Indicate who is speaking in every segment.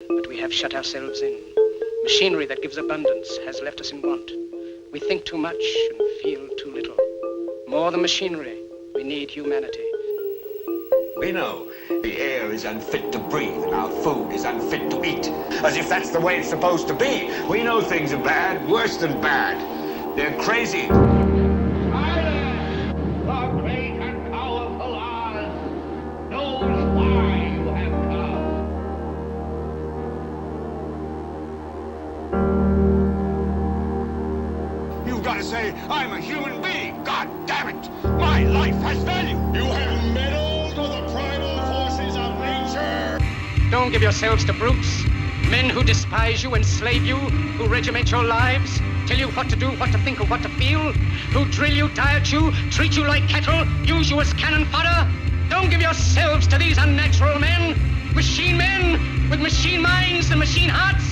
Speaker 1: but we have shut ourselves in. Machinery that gives abundance has left us in want. We think too much and feel too little. More than machinery, we need humanity.
Speaker 2: We know the air is unfit to breathe and our food is unfit to eat. As if that's the way it's supposed to be. We know things are bad, worse than bad. They're crazy.
Speaker 3: Silence! The great and powerful Oz knows why you have come.
Speaker 2: You've got to say, I'm a human being. God damn it. My life has value.
Speaker 3: You have meddled with the primal forces of nature.
Speaker 1: Don't give yourselves to brutes, men who despise you, enslave you, who regiment your lives, tell you what to do, what to think, or what to feel, who drill you, diet you, treat you like cattle, use you as cannon fodder. Don't give yourselves to these unnatural men with machine minds and machine hearts.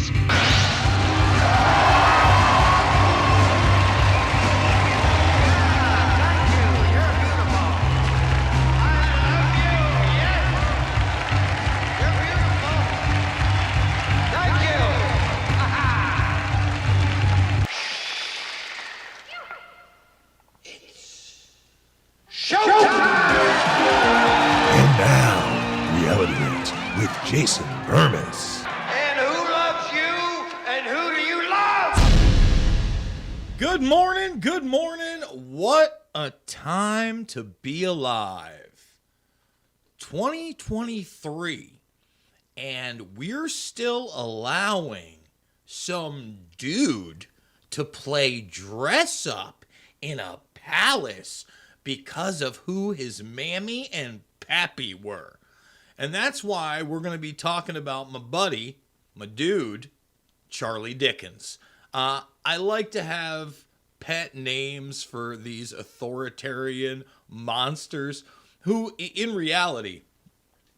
Speaker 4: With Jason Bermas.
Speaker 3: And who loves you? And who do you love?
Speaker 5: Good morning, good morning. What a time to be alive. 2023. And we're still allowing some dude to play dress up in a palace because of who his mammy and pappy were. And that's why we're going to be talking about my buddy, my dude, Charlie Dickins. I like to have pet names for these authoritarian monsters who, in reality,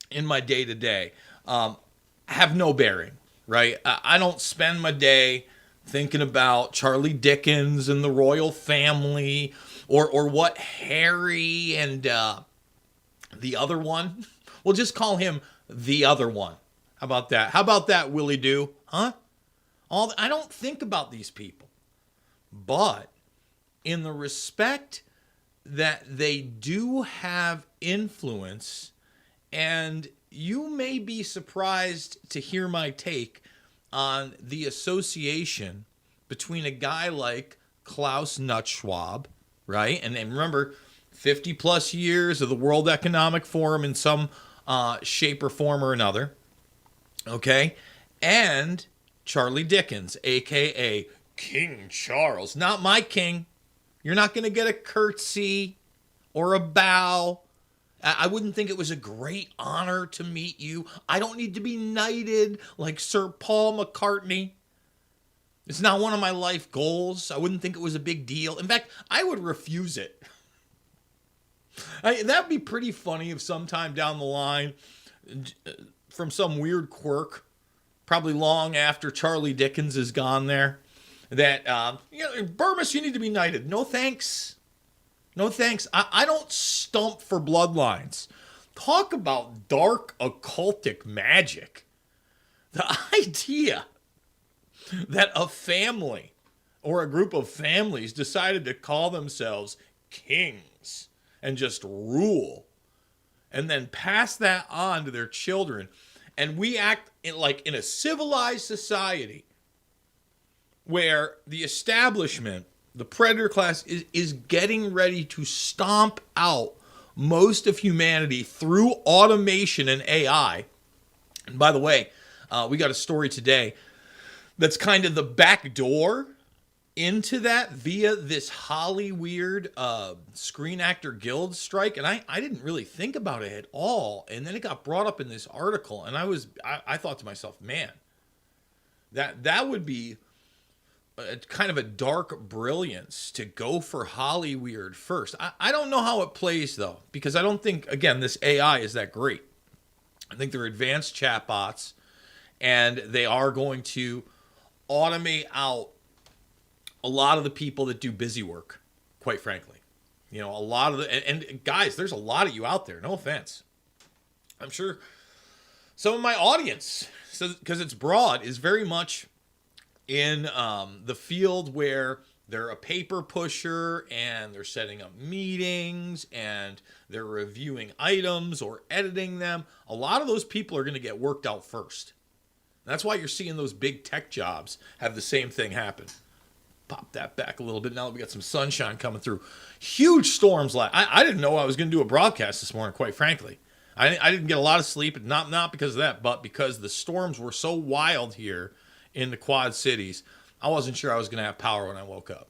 Speaker 5: in my day-to-day, have no bearing, right? I don't spend my day thinking about Charlie Dickens and the royal family or what Harry and the other one... We'll just call him the other one. How about that? How about that, Willie Doo? Huh? I don't think about these people. But in the respect that they do have influence, and you may be surprised to hear my take on the association between a guy like Klaus Schwab, right? And remember, 50 plus years of the World Economic Forum in some shape or form or another, okay? And Charlie Dickens, a.k.a. King Charles. Not my king. You're not going to get a curtsy or a bow. I wouldn't think it was a great honor to meet you. I don't need to be knighted like Sir Paul McCartney. It's not one of my life goals. I wouldn't think it was a big deal. In fact, I would refuse it. That'd be pretty funny if sometime down the line, from some weird quirk, probably long after Charlie Dickens is gone there, that, Bermas, you need to be knighted. No thanks. No thanks. I don't stump for bloodlines. Talk about dark occultic magic. The idea that a family or a group of families decided to call themselves kings and just rule, and then pass that on to their children. And we act in a civilized society where the establishment, the predator class, is getting ready to stomp out most of humanity through automation and AI. And by the way, we got a story today that's kind of the back door into that via this Hollyweird Screen Actor Guild strike, and I didn't really think about it at all, and then it got brought up in this article, and I thought to myself, man, that would be kind of a dark brilliance to go for Hollyweird first. I don't know how it plays though, because I don't think, again, this AI is that great. I think they're advanced chatbots, and they are going to automate out a lot of the people that do busy work, quite frankly. You know, a lot of and guys, there's a lot of you out there, no offense. I'm sure some of my audience because it's broad, is very much in the field where they're a paper pusher and they're setting up meetings and they're reviewing items or editing them. A lot of those people are going to get worked out first. That's why you're seeing those big tech jobs have the same thing happen. Pop that back a little bit now that we got some sunshine coming through. Huge storms. I didn't know I was going to do a broadcast this morning, quite frankly. I didn't get a lot of sleep, not because of that, but because the storms were so wild here in the Quad Cities. I wasn't sure I was going to have power when I woke up.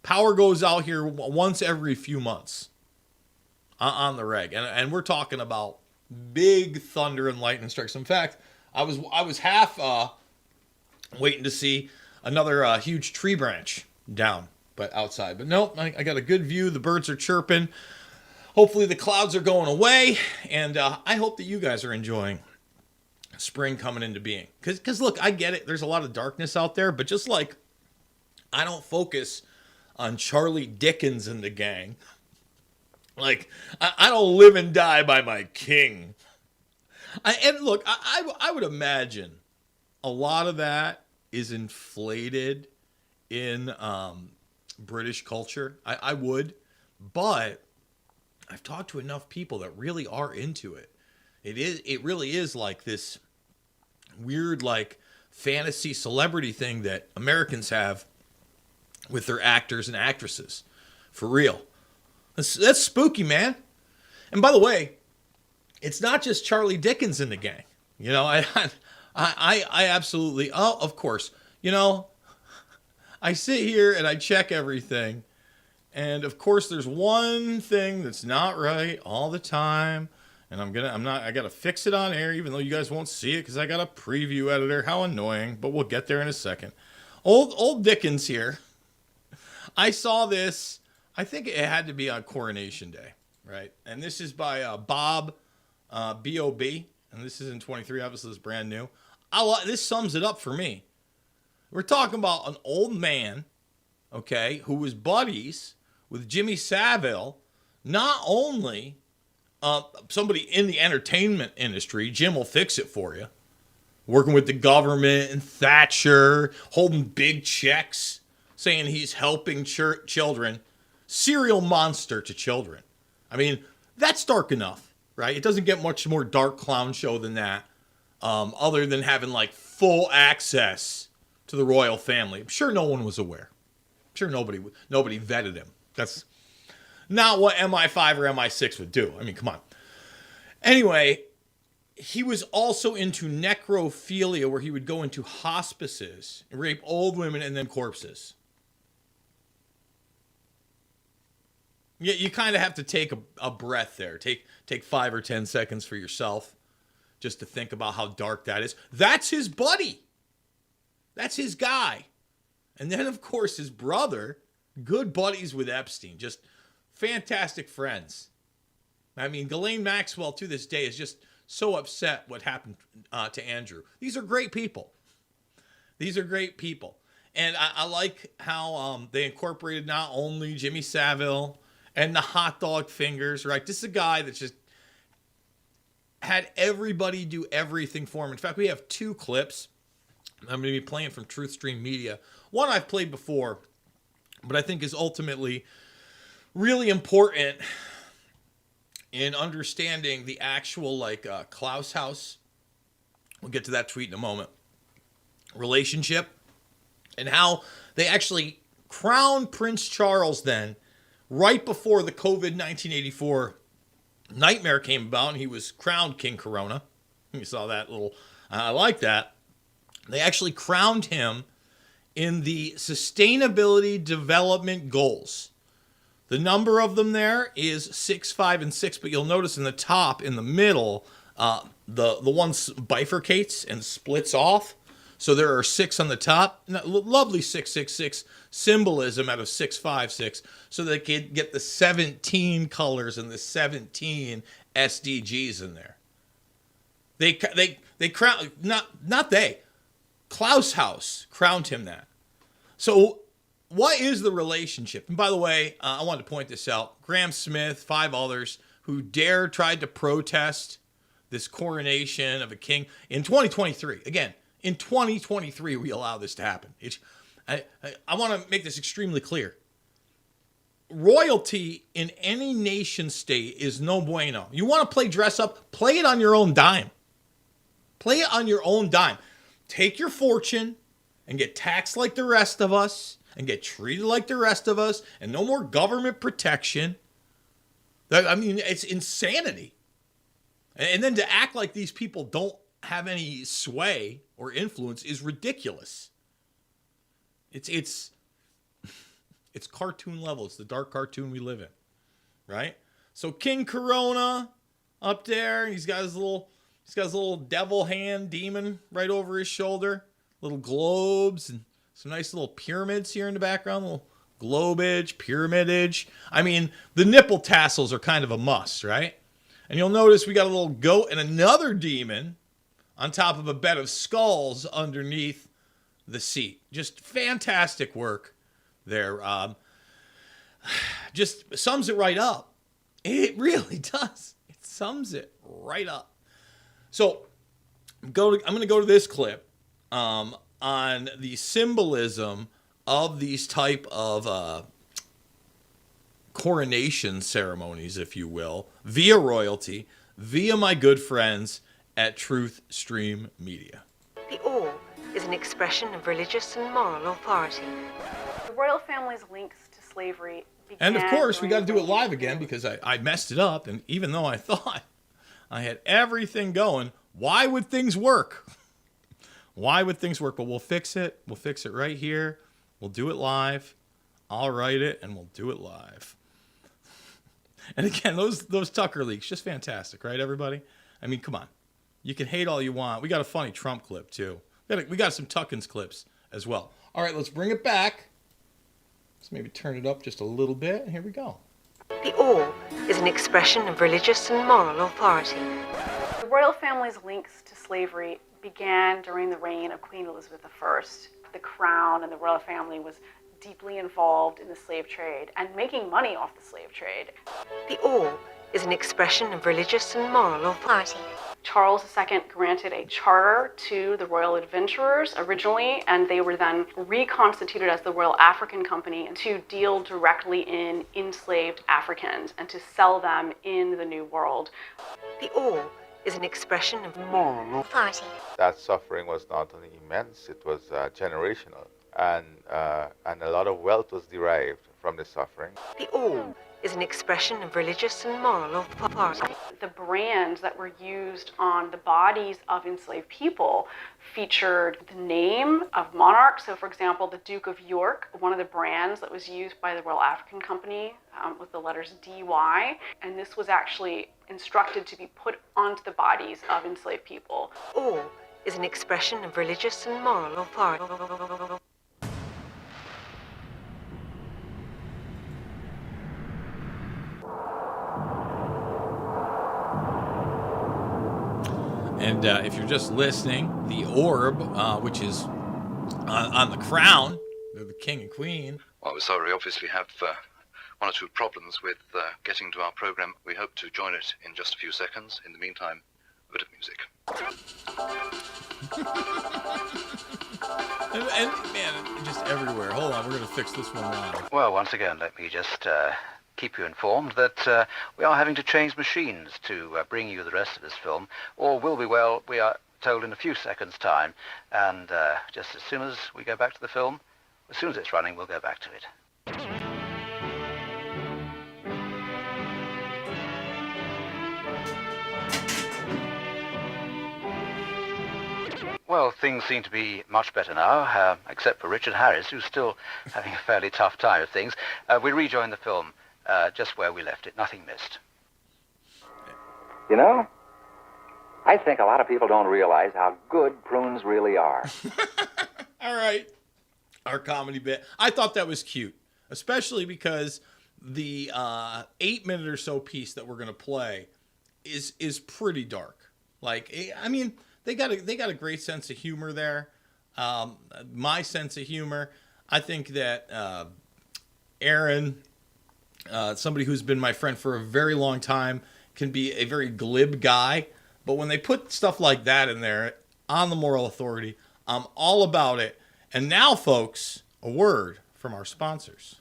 Speaker 5: Power goes out here once every few months on the reg. And we're talking about big thunder and lightning strikes. In fact, I was half waiting to see another huge tree branch down, but outside. But nope, I got a good view. The birds are chirping. Hopefully the clouds are going away. And I hope that you guys are enjoying spring coming into being. Because look, I get it. There's a lot of darkness out there. But just like I don't focus on Charlie Dickins and the gang. Like, I don't live and die by my king. And look, I would imagine a lot of that is inflated in British culture. I would. But I've talked to enough people that really are into it. It really is like this weird, like, fantasy celebrity thing that Americans have with their actors and actresses. For real. That's spooky, man. And by the way, it's not just Charlie Dickens in the gang. You know, I absolutely, of course, you know, I sit here and I check everything. And of course, there's one thing that's not right all the time. And I got to fix it on air, even though you guys won't see it because I got a preview editor. How annoying, but we'll get there in a second. Old Dickens here. I saw this, I think it had to be on Coronation Day, right? And this is by Bob, B-O-B, and this is in 23, obviously it's brand new. This sums it up for me. We're talking about an old man, okay, who was buddies with Jimmy Savile, not only somebody in the entertainment industry, Jim will fix it for you, working with the government and Thatcher, holding big checks, saying he's helping children, serial monster to children. I mean, that's dark enough, right? It doesn't get much more dark clown show than that, other than having like full access to the royal family. I'm sure no one was aware. I'm sure nobody vetted him. That's not what MI5 or MI6 would do. I mean, come on. Anyway, he was also into necrophilia, where he would go into hospices and rape old women and then corpses. Yeah, you kind of have to take a breath there. Take 5 or 10 seconds for yourself just to think about how dark that is. That's his buddy. That's his guy. And then, of course, his brother, good buddies with Epstein, just fantastic friends. I mean, Ghislaine Maxwell to this day is just so upset what happened to Andrew. These are great people. These are great people. And I like how they incorporated not only Jimmy Savile and the hot dog fingers, right? This is a guy that just had everybody do everything for him. In fact, we have 2 clips I'm going to be playing from Truth Stream Media. One I've played before, but I think is ultimately really important in understanding the actual, like, Klaus House, we'll get to that tweet in a moment, relationship, and how they actually crowned Prince Charles then, right before the COVID 1984 nightmare came about, and he was crowned King Corona. You saw that little, I like that. They actually crowned him in the Sustainability Development Goals. The number of them there is 6, 5, and 6, but you'll notice in the top, in the middle, the one bifurcates and splits off. So there are 6 on the top. Lovely 666 symbolism out of 656, so they could get the 17 colors and the 17 SDGs in there. They crown, not they. Klaus House crowned him that. So what is the relationship? And by the way, I wanted to point this out. Graham Smith, 5 others who tried to protest this coronation of a king in 2023. Again, in 2023, we allow this to happen. I want to make this extremely clear. Royalty in any nation state is no bueno. You want to play dress up? Play it on your own dime. Play it on your own dime. Take your fortune and get taxed like the rest of us and get treated like the rest of us and no more government protection. I mean, it's insanity. And then to act like these people don't have any sway or influence is ridiculous. It's cartoon level. It's the dark cartoon we live in, right? So King Corona up there, he's got his little devil hand demon right over his shoulder, little globes and some nice little pyramids here in the background, little globage, pyramidage. I mean, the nipple tassels are kind of a must, right? And you'll notice we got a little goat and another demon on top of a bed of skulls underneath the seat. Just fantastic work there. Just sums it right up. It really does. It sums it right up. So I'm going to go to this clip on the symbolism of these type of coronation ceremonies, if you will, via royalty, via my good friends at Truth Stream Media.
Speaker 6: The orb is an expression of religious and moral authority.
Speaker 7: The royal family's links to slavery began...
Speaker 5: And of course, we got to do it live again because I messed it up. And even though I thought I had everything going, why would things work? Why would things work? But we'll fix it. We'll fix it right here. We'll do it live. I'll write it and we'll do it live. And again, those Tucker leaks, just fantastic, right, everybody? I mean, come on. You can hate all you want. We got a funny Trump clip, too. We got some Tuckins clips as well. All right, let's bring it back. Let's maybe turn it up just a little bit. Here we go.
Speaker 6: The orb is an expression of religious and moral authority.
Speaker 7: The royal family's links to slavery began during the reign of Queen Elizabeth I. The crown and the royal family was deeply involved in the slave trade and making money off the slave trade.
Speaker 6: The orb is an expression of religious and moral authority.
Speaker 7: Charles II granted a charter to the Royal Adventurers originally, and they were then reconstituted as the Royal African Company to deal directly in enslaved Africans and to sell them in the New World.
Speaker 6: The orb is an expression of moral authority.
Speaker 8: That suffering was not only immense, it was generational, and a lot of wealth was derived from the suffering.
Speaker 6: The orb is an expression of religious and moral authority.
Speaker 7: The brands that were used on the bodies of enslaved people featured the name of monarchs. So, for example, the Duke of York, one of the brands that was used by the Royal African Company with the letters DY, and this was actually instructed to be put onto the bodies of enslaved people.
Speaker 6: Orb is an expression of religious and moral authority.
Speaker 5: And if you're just listening, the orb, which is on the crown, the king and queen.
Speaker 9: Well, we're sorry, we obviously have one or two problems with getting to our program. We hope to join it in just a few seconds. In the meantime, a bit of music.
Speaker 5: and man, just everywhere. Hold on, we're going to fix this one live.
Speaker 10: Well, once again, let me just keep you informed that we are having to change machines to bring you the rest of this film. All will be well, we are told, in a few seconds' time. And just as soon as we go back to the film, as soon as it's running, we'll go back to it. Well, things seem to be much better now, except for Richard Harris, who's still having a fairly tough time of things. We rejoin the film just where we left it, nothing missed.
Speaker 11: You know, I think a lot of people don't realize how good prunes really are.
Speaker 5: All right. Our comedy bit. I thought that was cute, especially because the 8-minute or so piece that we're going to play is pretty dark. Like, I mean, they got a great sense of humor there. My sense of humor, I think that Aaron, somebody who's been my friend for a very long time, can be a very glib guy. But when they put stuff like that in there on the moral authority, I'm all about it. And now, folks, a word from our sponsors.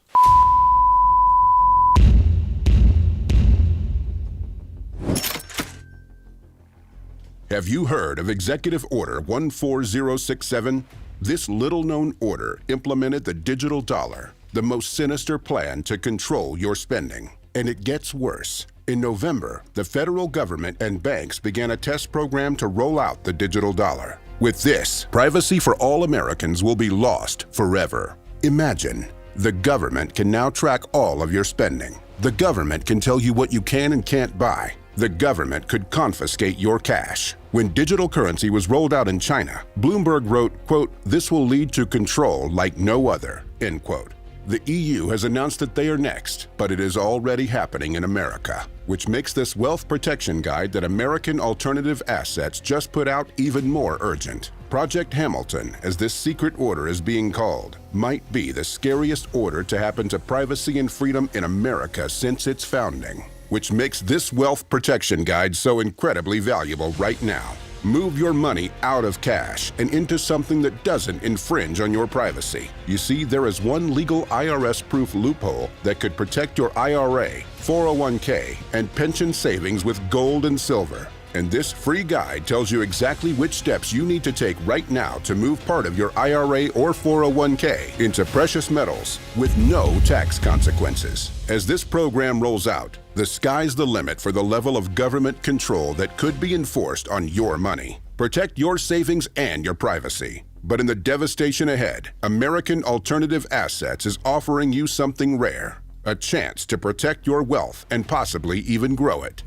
Speaker 12: Have you heard of Executive Order 14067? This little-known order implemented the digital dollar, the most sinister plan to control your spending. And it gets worse. In November, the federal government and banks began a test program to roll out the digital dollar. With this, privacy for all Americans will be lost forever. Imagine, the government can now track all of your spending. The government can tell you what you can and can't buy. The government could confiscate your cash. When digital currency was rolled out in China, Bloomberg wrote, quote, "This will lead to control like no other," end quote. The EU has announced that they are next, but it is already happening in America, which makes this wealth protection guide that American Alternative Assets just put out even more urgent. Project Hamilton, as this secret order is being called, might be the scariest order to happen to privacy and freedom in America since its founding, which makes this wealth protection guide so incredibly valuable right now. Move your money out of cash and into something that doesn't infringe on your privacy. You see, there is one legal IRS-proof loophole that could protect your IRA, 401k, and pension savings with gold and silver. And this free guide tells you exactly which steps you need to take right now to move part of your IRA or 401k into precious metals with no tax consequences. As this program rolls out, the sky's the limit for the level of government control that could be enforced on your money. Protect your savings and your privacy. But in the devastation ahead, American Alternative Assets is offering you something rare, a chance to protect your wealth and possibly even grow it.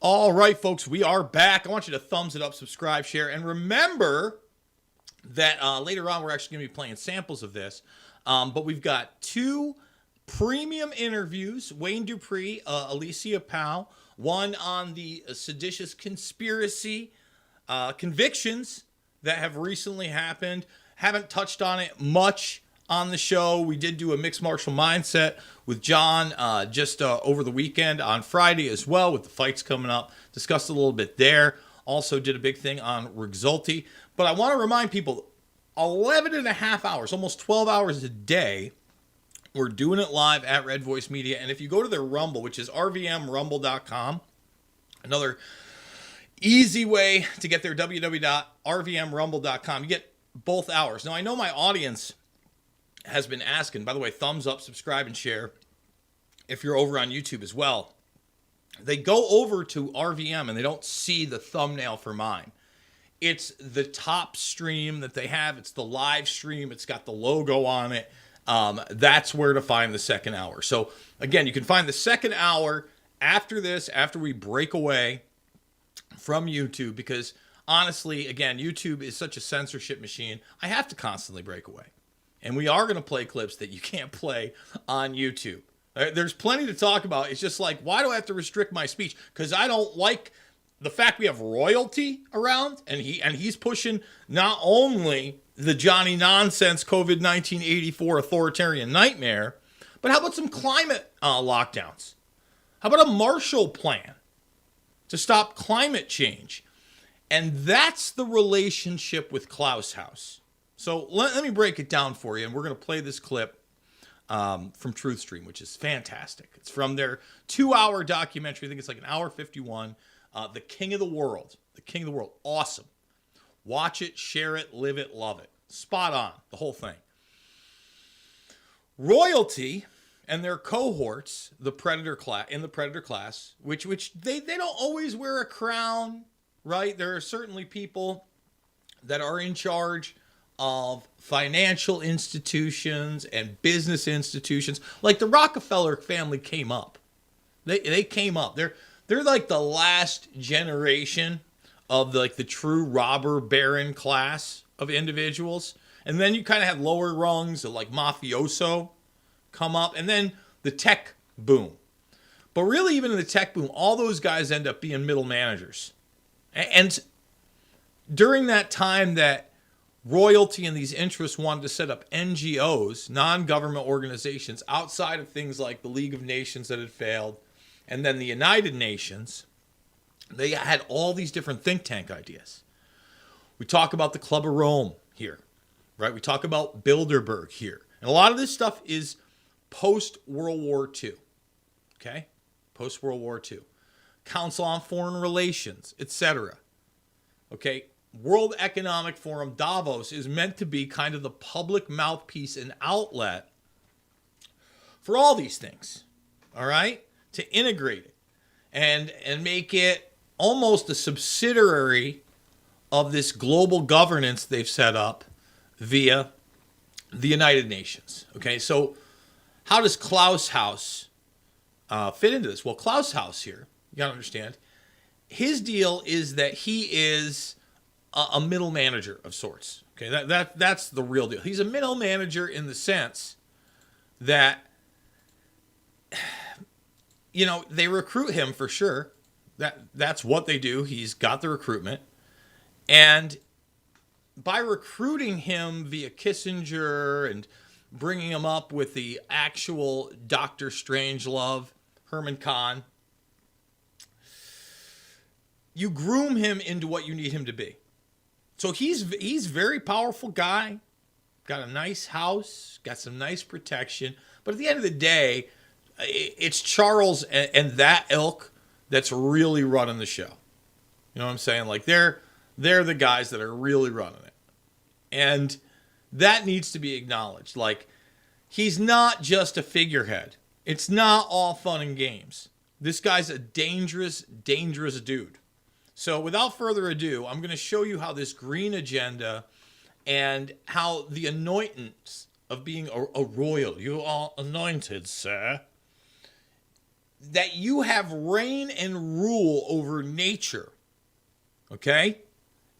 Speaker 5: All right, folks, we are back. I want you to thumbs it up, subscribe, share, and remember that later on we're actually going to be playing samples of this. But we've got 2 premium interviews, Wayne Dupree, Alicia Powell, one on the seditious conspiracy convictions that have recently happened. Haven't touched on it much on the show. We did do a mixed martial mindset with John just over the weekend on Friday as well, with the fights coming up. Discussed a little bit there. Also did a big thing on Rigzolti. But I want to remind people, 11 and a half hours, almost 12 hours a day, we're doing it live at Red Voice Media. And if you go to their Rumble, which is rvmrumble.com, another easy way to get there, www.rvmrumble.com, you get both hours. Now, I know my audience has been asking, by the way, thumbs up, subscribe, and share if you're over on YouTube as well. They go over to RVM and they don't see the thumbnail for mine. It's the top stream that they have. It's the live stream. It's got the logo on it. That's where to find the second hour. So again, you can find the second hour after this, after we break away from YouTube, because honestly, again, YouTube is such a censorship machine. I have to constantly break away. And we are going to play clips that you can't play on YouTube. There's plenty to talk about. It's just like, why do I have to restrict my speech? Because I don't like the fact we have royalty around, and he's pushing not only the Johnny Nonsense COVID-19 84 authoritarian nightmare, but how about some climate lockdowns? How about a Marshall Plan to stop climate change? And that's the relationship with Klaus House. So let me break it down for you, and we're going to play this clip from TruthStream, which is fantastic. It's from their 2-hour documentary. I think it's like an hour 51. The King of the World. The King of the World. Awesome. Watch it, share it, live it, love it. Spot on. The whole thing. Royalty and their cohorts, the Predator class, which they don't always wear a crown, right? There are certainly people that are in charge of financial institutions and business institutions. Like the Rockefeller family came up. They came up. They're like the last generation of the true robber baron class of individuals. And then you kind of have lower rungs of like mafioso come up, and then the tech boom. But really, even in the tech boom, all those guys end up being middle managers. And during that time that royalty and these interests wanted to set up NGOs, non-government organizations, outside of things like the League of Nations that had failed, and then the United Nations, They had all these different think tank ideas. We talk about the Club of Rome here, right? We talk about Bilderberg here. And a lot of this stuff is post-World War II, okay? Post-World War II. Council on Foreign Relations, etc. Okay? World Economic Forum, Davos, is meant to be kind of the public mouthpiece and outlet for all these things, all right? To integrate it and make it almost a subsidiary of this global governance they've set up via the United Nations. Okay, so how does Klaus House fit into this? Well, Klaus House here, you got to understand, his deal is that he is a middle manager of sorts. Okay, that's the real deal. He's a middle manager in the sense that, you know, they recruit him for sure. That's what they do. He's got the recruitment. And by recruiting him via Kissinger and bringing him up with the actual Dr. Strangelove, Herman Kahn, you groom him into what you need him to be. So he's a very powerful guy, got a nice house, got some nice protection. But at the end of the day, it's Charles and that ilk that's really running the show. You know what I'm saying? Like they're the guys that are really running it. And that needs to be acknowledged. Like, he's not just a figurehead. It's not all fun and games. This guy's a dangerous, dangerous dude. So without further ado, I'm going to show you how this green agenda and how the anointance of being a royal, you are anointed, sir, that you have reign and rule over nature, okay?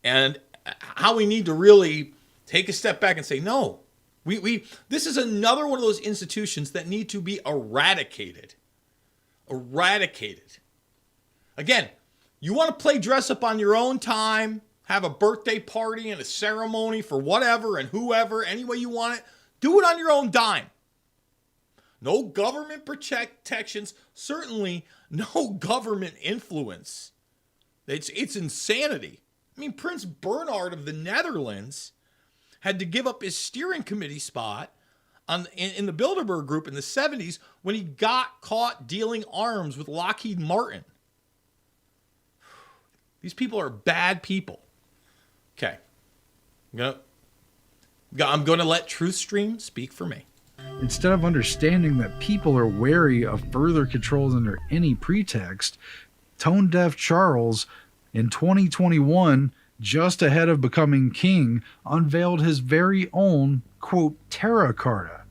Speaker 5: And how we need to really take a step back and say, no, this is another one of those institutions that need to be eradicated. Eradicated. Again, you want to play dress up on your own time, have a birthday party and a ceremony for whatever and whoever, any way you want it, do it on your own dime. No government protections, certainly no government influence. It's insanity. I mean, Prince Bernhard of the Netherlands had to give up his steering committee spot in the Bilderberg Group in the 70s when he got caught dealing arms with Lockheed Martin. These people are bad people. Okay. I'm going to let TruthStream speak for me.
Speaker 13: Instead of understanding that people are wary of further controls under any pretext, tone-deaf Charles, in 2021, just ahead of becoming king, unveiled his very own, quote, Terra Carta,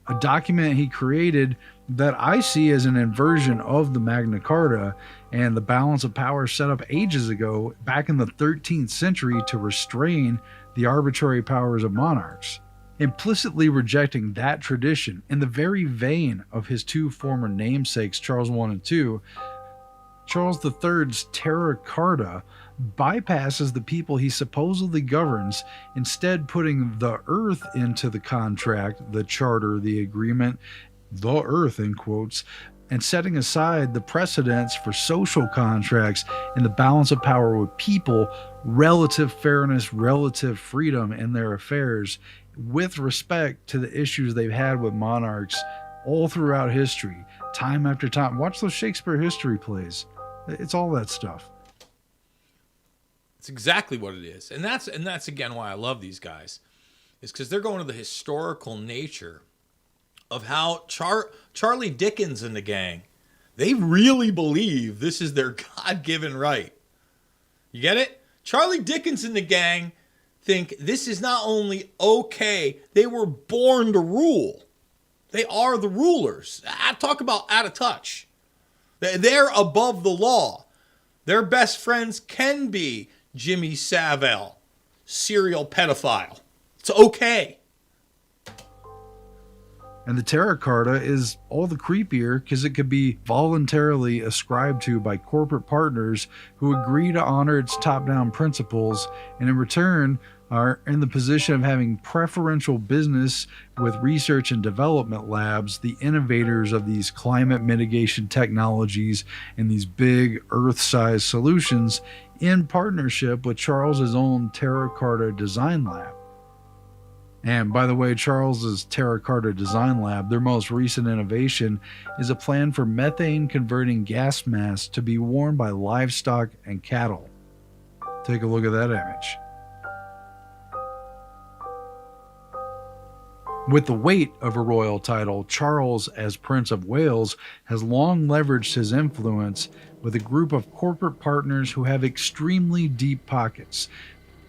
Speaker 13: a document he created that I see as an inversion of the Magna Carta and the balance of power set up ages ago, back in the 13th century, to restrain the arbitrary powers of monarchs. Implicitly rejecting that tradition in the very vein of his two former namesakes, Charles I and II, Charles III's Terra Carta bypasses the people he supposedly governs, instead putting the earth into the contract, the charter, the agreement, the earth in quotes, and setting aside the precedents for social contracts and the balance of power with people, relative fairness, relative freedom in their affairs, with respect to the issues they've had with monarchs all throughout history, time after time. Watch those Shakespeare history plays. It's all that stuff.
Speaker 5: It's exactly what it is. And that's again why I love these guys, is because they're going to the historical nature of how Charlie Dickins and the gang, they really believe this is their God-given right. You get it? Charlie Dickens and the gang think this is not only okay, they were born to rule. They are the rulers. I talk about out of touch. They're above the law. Their best friends can be Jimmy Savile, serial pedophile. It's okay.
Speaker 13: And the Terra Carta is all the creepier because it could be voluntarily ascribed to by corporate partners who agree to honor its top-down principles, and in return are in the position of having preferential business with research and development labs, the innovators of these climate mitigation technologies and these big Earth-sized solutions, in partnership with Charles's own Terra Carta Design Lab. And by the way, Charles's Terra Carta Design Lab, their most recent innovation, is a plan for methane-converting gas masks to be worn by livestock and cattle. Take a look at that image. With the weight of a royal title, Charles, as Prince of Wales, has long leveraged his influence with a group of corporate partners who have extremely deep pockets.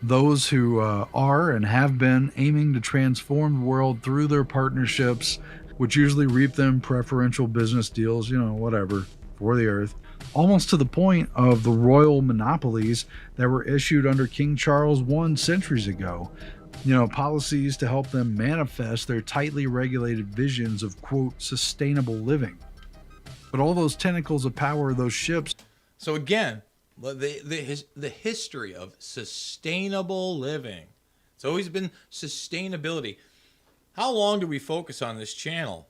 Speaker 13: Those who are and have been aiming to transform the world through their partnerships, which usually reap them preferential business deals, whatever, for the earth, almost to the point of the royal monopolies that were issued under King Charles I centuries ago. Policies to help them manifest their tightly regulated visions of, quote, sustainable living. But all those tentacles of power, those ships.
Speaker 5: So again, the history of sustainable living. It's always been sustainability. How long do we focus on this channel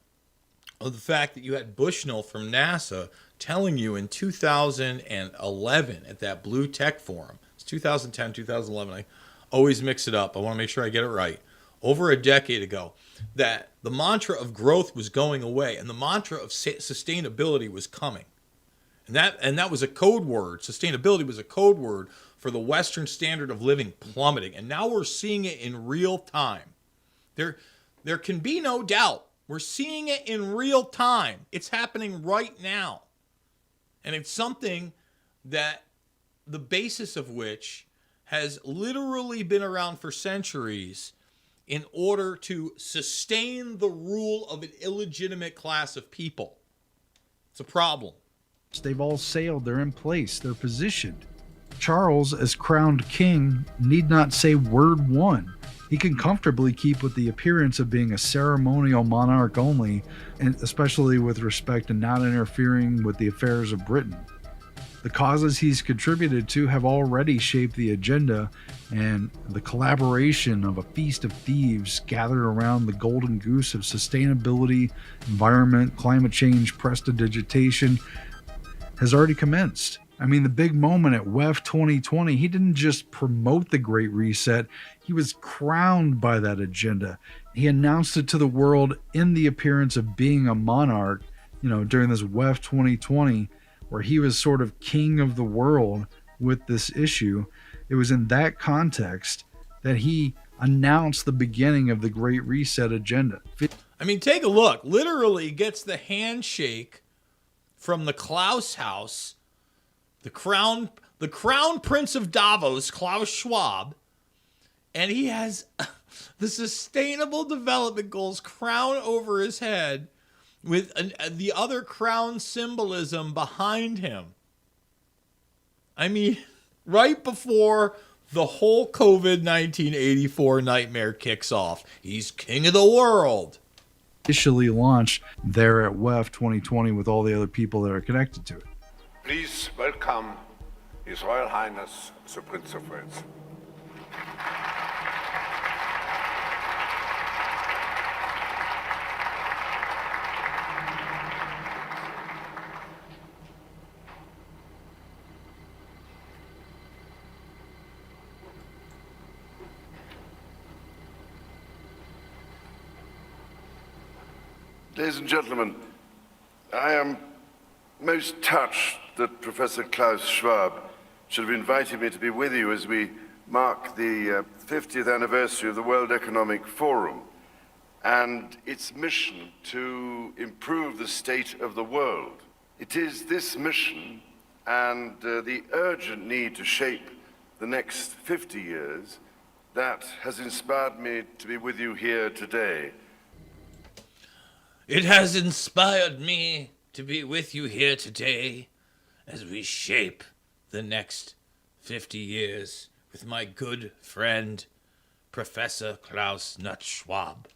Speaker 5: of the fact that you had Bushnell from NASA telling you in 2011 at that Blue Tech Forum, it's 2010, 2011, I always mix it up. I want to make sure I get it right. Over a decade ago, that the mantra of growth was going away and the mantra of sustainability was coming. And that was a code word. Sustainability was a code word for the Western standard of living plummeting. And now we're seeing it in real time. There can be no doubt. We're seeing it in real time. It's happening right now. And it's something that the basis of which has literally been around for centuries in order to sustain the rule of an illegitimate class of people. It's a problem.
Speaker 13: They've all sailed, they're in place, they're positioned. Charles, as crowned king, need not say word one. He can comfortably keep with the appearance of being a ceremonial monarch only, and especially with respect to not interfering with the affairs of Britain. The causes he's contributed to have already shaped the agenda, and the collaboration of a feast of thieves gathered around the golden goose of sustainability, environment, climate change, prestidigitation has already commenced. I mean, the big moment at WEF 2020, he didn't just promote the Great Reset, he was crowned by that agenda. He announced it to the world in the appearance of being a monarch, during this WEF 2020, where he was sort of king of the world with this issue. It was in that context that he announced the beginning of the Great Reset agenda.
Speaker 5: I mean, take a look. Literally gets the handshake from the Klaus house, the crown prince of Davos, Klaus Schwab, and he has the Sustainable Development Goals crown over his head with the other crown symbolism behind him. I mean, right before the whole COVID-19 84 nightmare kicks off, he's king of the world.
Speaker 13: Officially launched there at WEF 2020 with all the other people that are connected to it.
Speaker 2: Please welcome His Royal Highness, the Prince of Wales.
Speaker 14: Ladies and gentlemen, I am most touched that Professor Klaus Schwab should have invited me to be with you as we mark the 50th anniversary of the World Economic Forum and its mission to improve the state of the world. It is this mission and the urgent need to shape the next 50 years that has inspired me to be with you here today.
Speaker 5: It has inspired me to be with you here today as we shape the next 50 years with my good friend, Professor Klaus Schwab.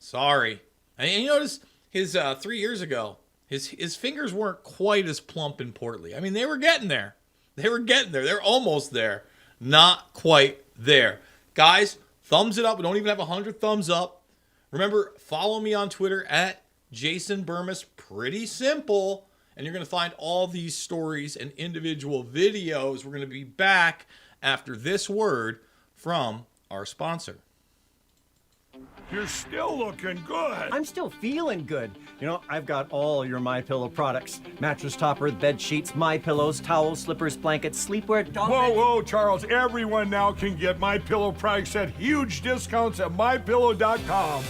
Speaker 5: Sorry, And you notice his 3 years ago, his fingers weren't quite as plump and portly. I mean, they were getting there. They're almost there. Not quite there. Guys, thumbs it up. We don't even have 100 thumbs up. Remember, follow me on Twitter at Jason Bermas. Pretty simple. And you're going to find all these stories and individual videos. We're going to be back after this word from our sponsor.
Speaker 15: You're still looking good.
Speaker 16: I'm still feeling good. You know, I've got all your MyPillow products. Mattress topper, bed sheets, MyPillows, towels, slippers, blankets, sleepwear, dog beds.
Speaker 15: Whoa, Charles. Everyone now can get MyPillow products at huge discounts at MyPillow.com.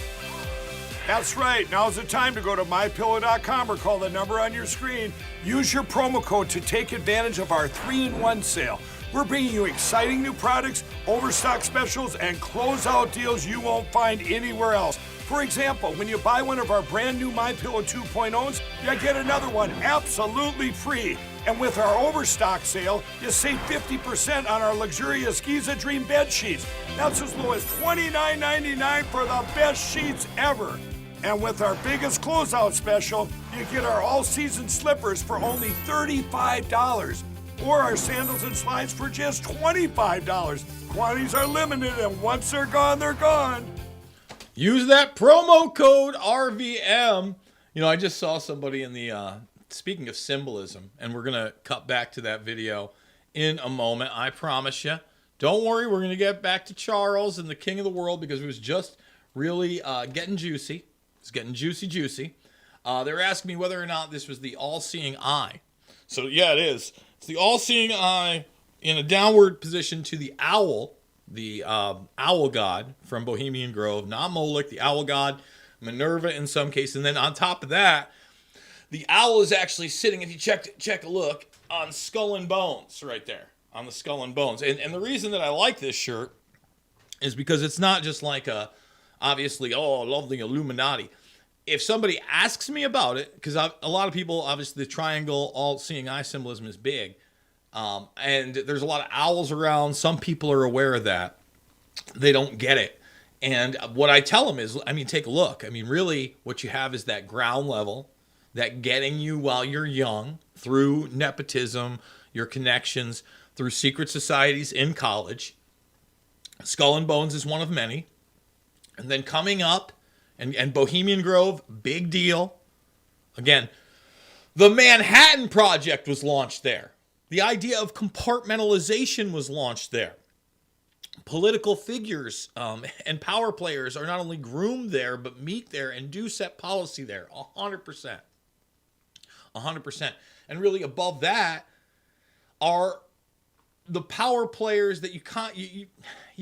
Speaker 15: That's right. Now's the time to go to MyPillow.com or call the number on your screen. Use your promo code to take advantage of our 3-in-1 sale. We're bringing you exciting new products, overstock specials, and closeout deals you won't find anywhere else. For example, when you buy one of our brand new MyPillow 2.0s, you get another one absolutely free. And with our overstock sale, you save 50% on our luxurious Giza Dream bed sheets. That's as low as $29.99 for the best sheets ever. And with our biggest closeout special, you get our all-season slippers for only $35. Or our sandals and slides for just $25. Quantities are limited, and once they're gone, they're gone.
Speaker 5: Use that promo code RVM. You know, I just saw somebody in the, speaking of symbolism, and we're going to cut back to that video in a moment, I promise you. Don't worry, we're going to get back to Charles and the king of the world because it was just really getting juicy. It's getting juicy. They were asking me whether or not this was the all-seeing eye. So, yeah, it is. It's the all-seeing eye in a downward position to the owl god from Bohemian Grove, not Moloch, the owl god, Minerva in some cases. And then on top of that, the owl is actually sitting, if you check a look, on Skull and Bones right there, on the Skull and Bones. And the reason that I like this shirt is because it's not just like obviously, oh, I love the Illuminati. If somebody asks me about it, because a lot of people, obviously, the triangle all-seeing eye symbolism is big, and there's a lot of owls around. Some people are aware of that. They don't get it. And what I tell them is, I mean, take a look. I mean, really, what you have is that ground level, that getting you while you're young through nepotism, your connections, through secret societies in college. Skull and Bones is one of many. And then coming up, and Bohemian Grove, big deal. Again, the Manhattan Project was launched there. The idea of compartmentalization was launched there. Political figures and power players are not only groomed there, but meet there and do set policy there. 100%. 100%. And really above that are the power players that you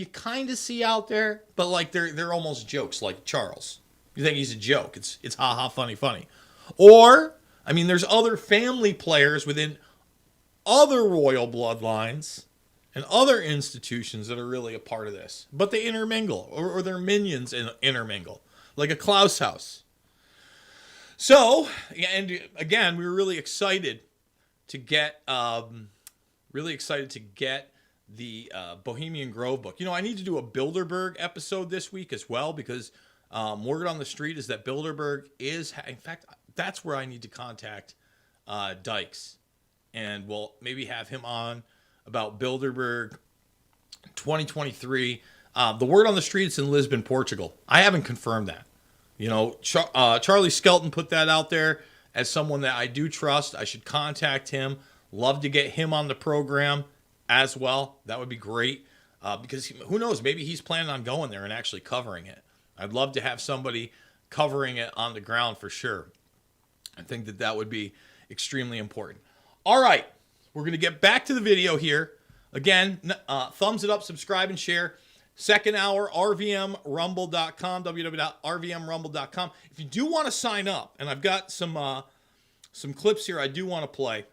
Speaker 5: kind of see out there, but like they're almost jokes, like Charles. You think he's a joke. It's ha-ha, funny. Or, I mean, there's other family players within other royal bloodlines and other institutions that are really a part of this. But they intermingle, or their minions intermingle, like a Klaus house. So, and again, we were really excited to get the Bohemian Grove book. You know, I need to do a Bilderberg episode this week as well, because word on the street is that Bilderberg is, in fact, that's where I need to contact Dykes. And we'll maybe have him on about Bilderberg 2023. The word on the street is in Lisbon, Portugal. I haven't confirmed that. You know, Charlie Skelton put that out there as someone that I do trust. I should contact him. Love to get him on the program as well. That would be great. Because who knows, maybe he's planning on going there and actually covering it. I'd love to have somebody covering it on the ground for sure. I think that would be extremely important. All right, we're going to get back to the video here. Again, thumbs it up, subscribe, and share. Second hour, rvmrumble.com, www.rvmrumble.com. If you do want to sign up, and I've got some clips here I do want to play,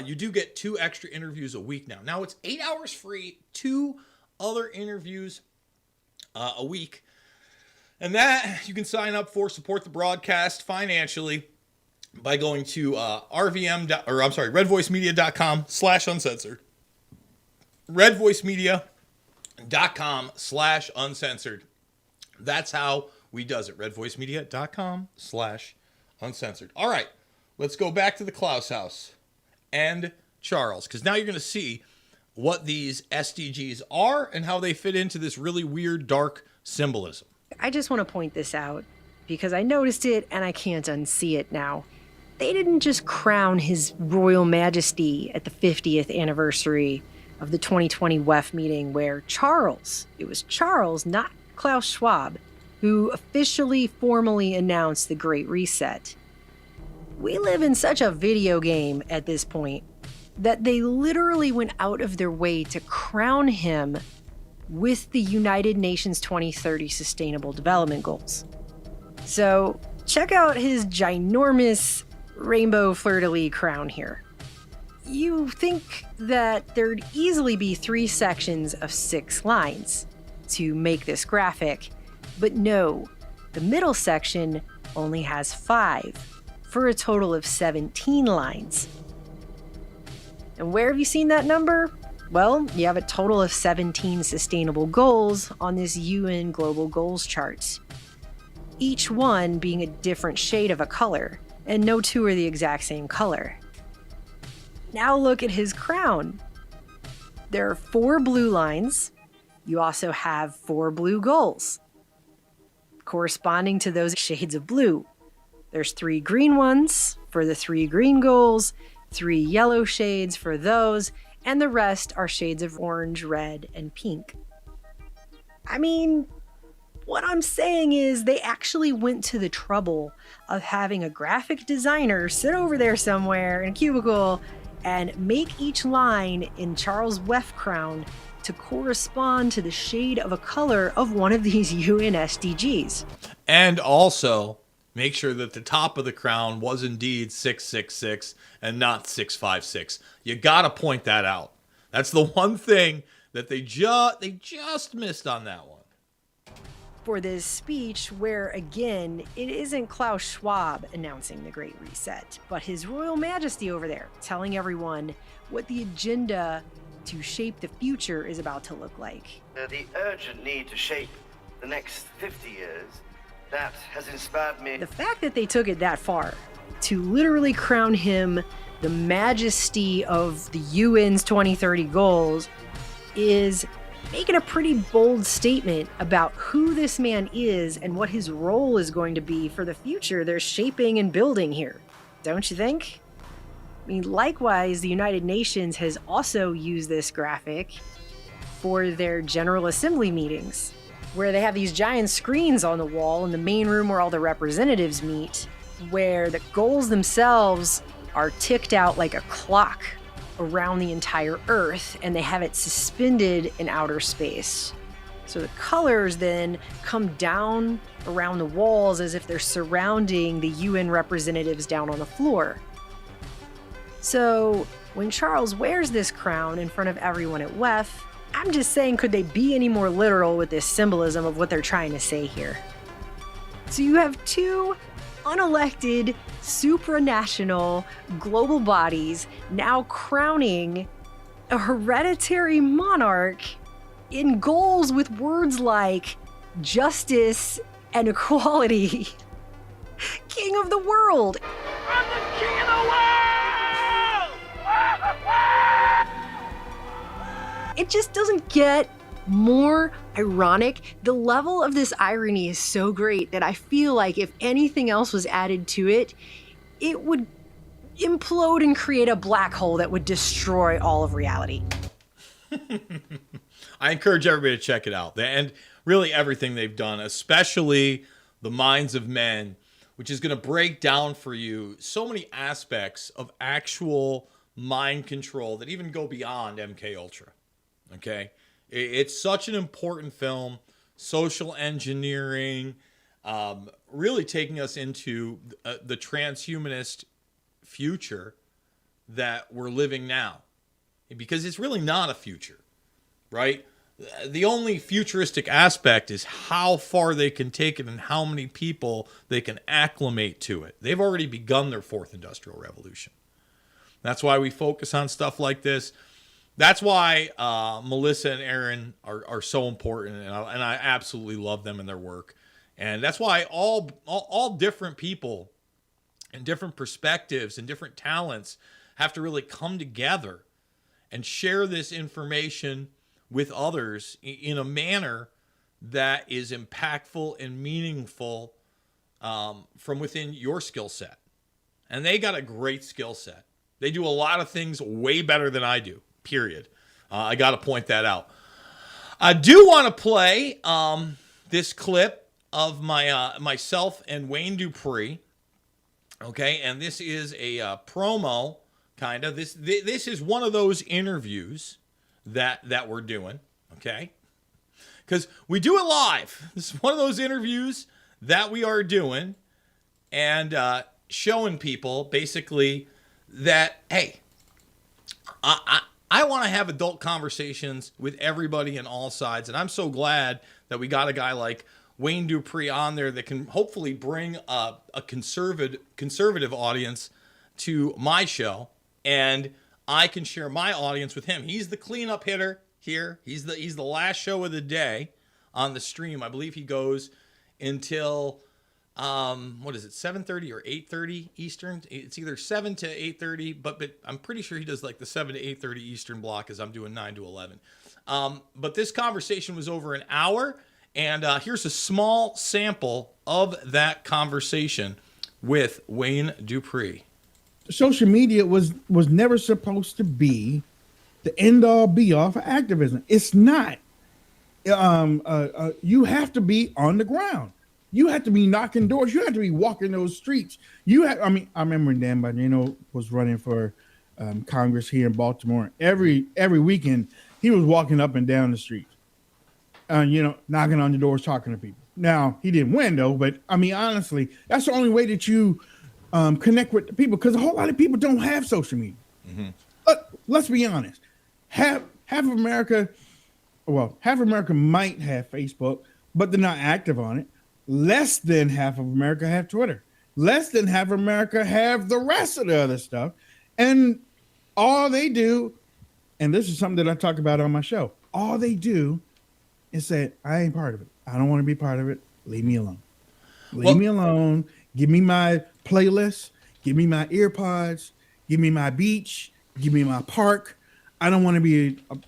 Speaker 5: you do get 2 extra interviews a week now. Now, it's 8 hours free, 2 other interviews a week. And that you can sign up for, support the broadcast financially by going to redvoicemedia.com/uncensored. redvoicemedia.com/uncensored. That's how we does it. redvoicemedia.com/uncensored. All right, let's go back to the Klaus house and Charles, because now you're going to see what these SDGs are and how they fit into this really weird, dark symbolism.
Speaker 17: I just want to point this out because I noticed it and I can't unsee it now. They didn't just crown His Royal Majesty at the 50th anniversary of the 2020 WEF meeting where Charles, it was Charles, not Klaus Schwab, who officially formally announced the Great Reset. We live in such a video game at this point that they literally went out of their way to crown him with the United Nations 2030 Sustainable Development Goals. So check out his ginormous rainbow fleur-de-lis crown here. You think that there'd easily be 3 sections of 6 lines to make this graphic, but no, the middle section only has 5 for a total of 17 lines. And where have you seen that number? Well, you have a total of 17 sustainable goals on this UN Global Goals charts, each one being a different shade of a color, and no 2 are the exact same color. Now look at his crown. There are 4 blue lines. You also have 4 blue goals, corresponding to those shades of blue. There's 3 green ones for the 3 green goals, 3 yellow shades for those, and the rest are shades of orange, red, and pink. I mean, what I'm saying is they actually went to the trouble of having a graphic designer sit over there somewhere in a cubicle and make each line in Charles' WEF crown to correspond to the shade of a color of one of these UN SDGs.
Speaker 5: And also make sure that the top of the crown was indeed 666 and not 656. You got to point that out. That's the one thing that they just missed on that one.
Speaker 17: For this speech, where again, it isn't Klaus Schwab announcing the Great Reset, but His Royal Majesty over there telling everyone what the agenda to shape the future is about to look like.
Speaker 18: The urgent need to shape the next 50 years, that has inspired me.
Speaker 17: The fact that they took it that far to literally crown him the majesty of the UN's 2030 goals is making a pretty bold statement about who this man is and what his role is going to be for the future they're shaping and building here. Don't you think? I mean, likewise, the United Nations has also used this graphic for their General Assembly meetings, where they have these giant screens on the wall in the main room where all the representatives meet, where the goals themselves are ticked out like a clock around the entire Earth, and they have it suspended in outer space. So the colors then come down around the walls as if they're surrounding the UN representatives down on the floor. So when Charles wears this crown in front of everyone at WEF, I'm just saying, could they be any more literal with this symbolism of what they're trying to say here? So you have 2 unelected, supranational, global bodies now crowning a hereditary monarch in goals with words like justice and equality. King of the world.
Speaker 3: I'm the king of the world!
Speaker 17: It just doesn't get more ironic. The level of this irony is so great that I feel like if anything else was added to it, it would implode and create a black hole that would destroy all of reality.
Speaker 5: I encourage everybody to check it out. And really everything they've done, especially The Minds of Men, which is going to break down for you so many aspects of actual mind control that even go beyond MK Ultra. Okay? It's such an important film, social engineering, really taking us into the transhumanist future that we're living now. Because it's really not a future, right? The only futuristic aspect is how far they can take it and how many people they can acclimate to it. They've already begun their 4th Industrial Revolution. That's why we focus on stuff like this. That's why Melissa and Aaron are so important, and I absolutely love them and their work. And that's why all different people and different perspectives and different talents have to really come together and share this information with others in a manner that is impactful and meaningful from within your skill set. And they got a great skill set. They do a lot of things way better than I do, period. I got to point that out. I do want to play this clip of myself and Wayne Dupree. Okay, and this is a promo, kind of. This is one of those interviews that we're doing, okay? Because we do it live. This is one of those interviews that we are doing and showing people basically that, hey, I want to have adult conversations with everybody on all sides, and I'm so glad that we got a guy like Wayne Dupree on there that can hopefully bring a conservative audience to my show, and I can share my audience with him. He's the cleanup hitter here. He's the last show of the day on the stream. I believe he goes until what is it, 7:30 or 8:30 Eastern? It's either 7 to 8:30, but I'm pretty sure he does like the 7 to 8:30 Eastern block, as I'm doing 9 to 11. But this conversation was over an hour. And here's a small sample of that conversation with Wayne Dupree.
Speaker 19: Social media was never supposed to be the end-all, be-all for activism. It's not. You have to be on the ground. You have to be knocking doors. You have to be walking those streets. I remember when Dan Bongino was running for Congress here in Baltimore. Every weekend, he was walking up and down the street. Knocking on the doors, talking to people. Now, he didn't win, though, but, honestly, that's the only way that you connect with the people, because a whole lot of people don't have social media. Mm-hmm. Let's be honest. Half of America might have Facebook, but they're not active on it. Less than half of America have Twitter. Less than half of America have the rest of the other stuff. And all they do, and this is something that I talk about on my show, all they do and said, I ain't part of it. I don't want to be part of it. Leave me alone. Leave me alone. Give me my playlist. Give me my earpods. Give me my beach. Give me my park. I don't want to be a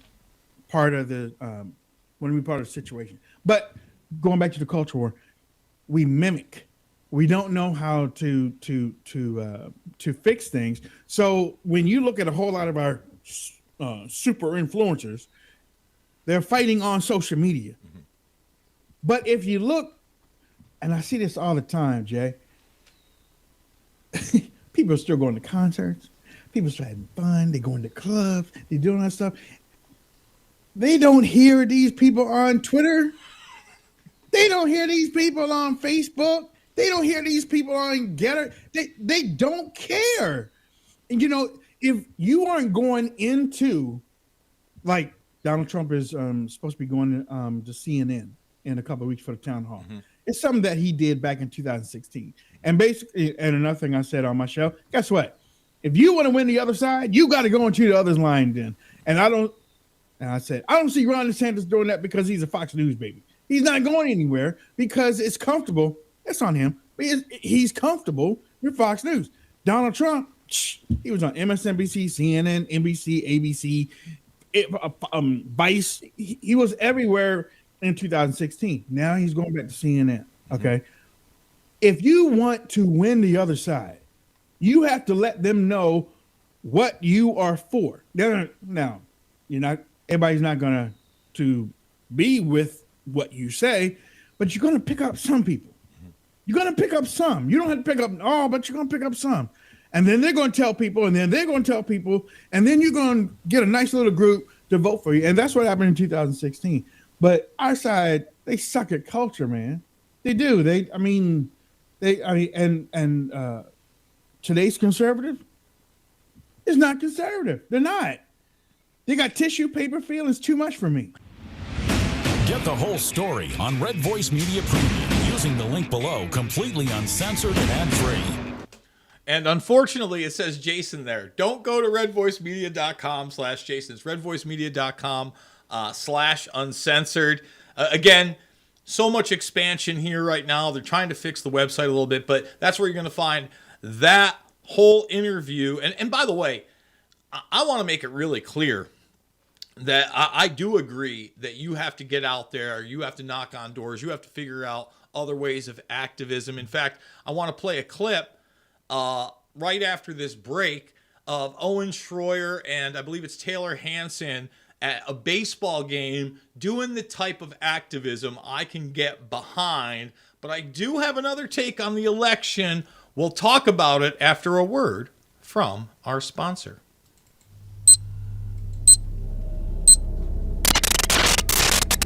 Speaker 19: part of the situation. But going back to the culture war, we mimic. We don't know how to fix things. So when you look at a whole lot of our super influencers, they're fighting on social media. Mm-hmm. But if you look, and I see this all the time, Jay, people are still going to concerts. People are still having fun. They're going to clubs. They're doing that stuff. They don't hear these people on Twitter. They don't hear these people on Facebook. They don't hear these people on Getter. They don't care. And, if you aren't going into, like, Donald Trump is supposed to be going to CNN in a couple of weeks for the town hall. Mm-hmm. It's something that he did back in 2016. And basically, and another thing I said on my show, guess what? If you want to win the other side, you got to go into the other's line then. And I said, I don't see Ron DeSantis doing that because he's a Fox News baby. He's not going anywhere because it's comfortable. That's on him. He's comfortable with Fox News. Donald Trump, he was on MSNBC, CNN, NBC, ABC, Vice. He was everywhere in 2016. Now he's going back to CNN. Okay. Mm-hmm. If you want to win the other side, you have to let them know what you are for. Now, everybody's not going to be with what you say, but you're going to pick up some people. Mm-hmm. You're going to pick up some. You don't have to pick up all, but you're going to pick up some. And then they're going to tell people, and then they're going to tell people, and then you're going to get a nice little group to vote for you. And that's what happened in 2016. But our side, they suck at culture, man. They do. Today's conservative is not conservative. They're not. They got tissue paper feelings too much for me.
Speaker 20: Get the whole story on Red Voice Media Premium using the link below, completely uncensored and ad-free.
Speaker 5: And unfortunately, it says Jason there. Don't go to redvoicemedia.com/Jason. It's redvoicemedia.com/uncensored. Again, so much expansion here right now. They're trying to fix the website a little bit, but that's where you're going to find that whole interview. And by the way, I want to make it really clear that I do agree that you have to get out there, you have to knock on doors, you have to figure out other ways of activism. In fact, I want to play a clip right after this break of Owen Schroyer and I believe it's Taylor Hanson at a baseball game doing the type of activism I can get behind. But I do have another take on the election. We'll talk about it after a word from our sponsor.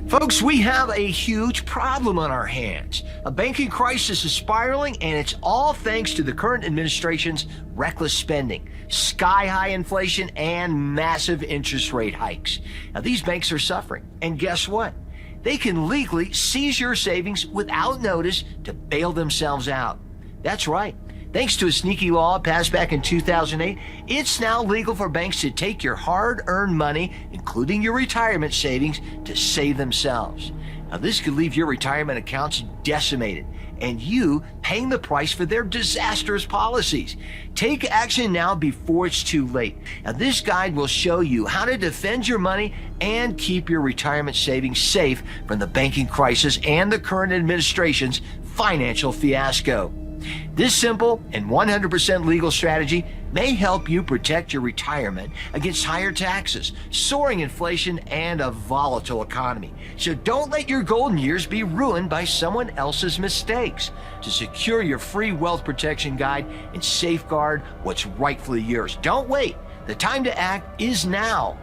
Speaker 21: Folks, we have a huge problem on our hands. A banking crisis is spiraling, and it's all thanks to the current administration's reckless spending, sky-high inflation, and massive interest rate hikes. Now, these banks are suffering, and guess what? They can legally seize your savings without notice to bail themselves out. That's right. Thanks to a sneaky law passed back in 2008, it's now legal for banks to take your hard-earned money, including your retirement savings, to save themselves. Now, this could leave your retirement accounts decimated, and you paying the price for their disastrous policies. Take action now before it's too late. Now, this guide will show you how to defend your money and keep your retirement savings safe from the banking crisis and the current administration's financial fiasco. This simple and 100% legal strategy may help you protect your retirement against higher taxes, soaring inflation, and a volatile economy. So don't let your golden years be ruined by someone else's mistakes. To secure your free wealth protection guide and safeguard what's rightfully yours, don't wait. The time to act is now.